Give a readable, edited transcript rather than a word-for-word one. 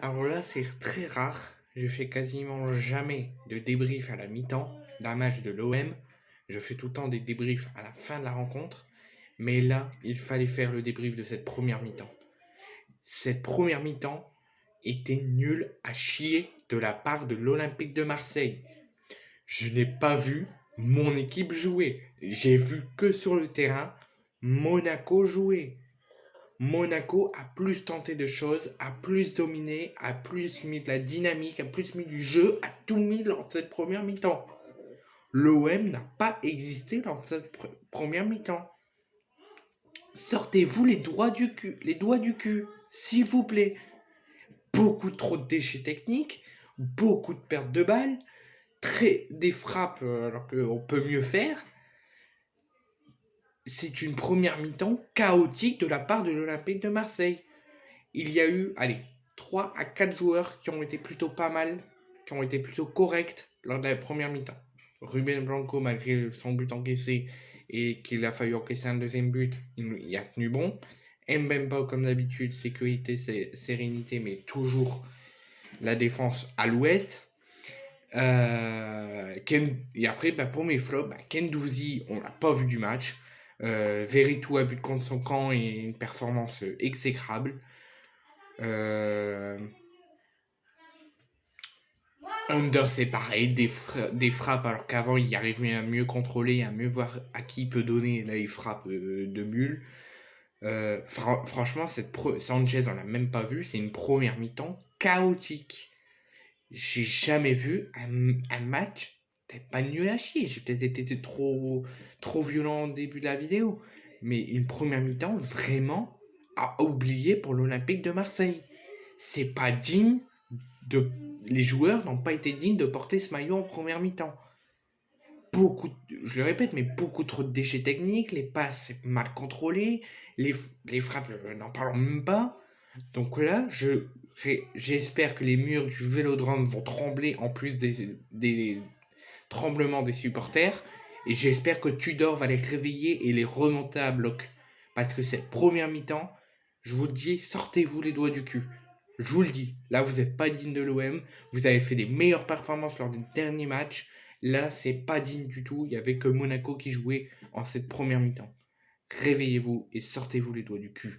Alors là, c'est très rare. Je fais quasiment jamais de débrief à la mi-temps d'un match de l'OM. Je fais tout le temps des débriefs à la fin de la rencontre. Mais là, il fallait faire le débrief de cette première mi-temps. Cette première mi-temps était nulle à chier de la part de l'Olympique de Marseille. Je n'ai pas vu mon équipe jouer. J'ai vu que sur le terrain Monaco jouer. Monaco a plus tenté de choses, a plus dominé, a plus mis de la dynamique, a plus mis du jeu, a tout mis lors de cette première mi-temps. L'OM n'a pas existé lors de cette première mi-temps. Sortez-vous les doigts du cul, s'il vous plaît. Beaucoup trop de déchets techniques, beaucoup de pertes de balles, des frappes alors qu'on peut mieux faire. C'est une première mi-temps chaotique de la part de l'Olympique de Marseille. Il y a eu, allez, 3 à 4 joueurs qui ont été plutôt pas mal, qui ont été plutôt corrects lors de la première mi-temps. Ruben Blanco, malgré son but encaissé et qu'il a fallu encaisser un deuxième but, il a tenu bon. Mbemba, comme d'habitude, sécurité, sérénité, mais toujours la défense à l'ouest. Et après, pour mes flops, Kendouzi, on l'a pas vu du match. Veretout a but contre son camp et une performance exécrable. Under, c'est pareil, des frappes alors qu'avant il arrivait à mieux contrôler, à mieux voir à qui il peut donner. Là, il frappe de bulle. Franchement, Sanchez, on l'a même pas vu. C'est une première mi-temps chaotique. J'ai jamais vu un match. Peut-être pas nul à chier. J'ai peut-être été trop violent au début de la vidéo. Mais une première mi-temps vraiment à oublier pour l'Olympique de Marseille. C'est pas digne de. Les joueurs n'ont pas été dignes de porter ce maillot en première mi-temps. Je le répète, mais beaucoup trop de déchets techniques, les passes mal contrôlées, les frappes, n'en parlons même pas. Donc là, j'espère que les murs du Vélodrome vont trembler en plus des tremblements des supporters. Et j'espère que Tudor va les réveiller et les remonter à bloc. Parce que cette première mi-temps, je vous le dis, sortez-vous les doigts du cul. Je vous le dis, là vous n'êtes pas digne de l'OM. Vous avez fait des meilleures performances lors des derniers matchs. Là, c'est pas digne du tout. Il n'y avait que Monaco qui jouait en cette première mi-temps. Réveillez-vous et sortez-vous les doigts du cul.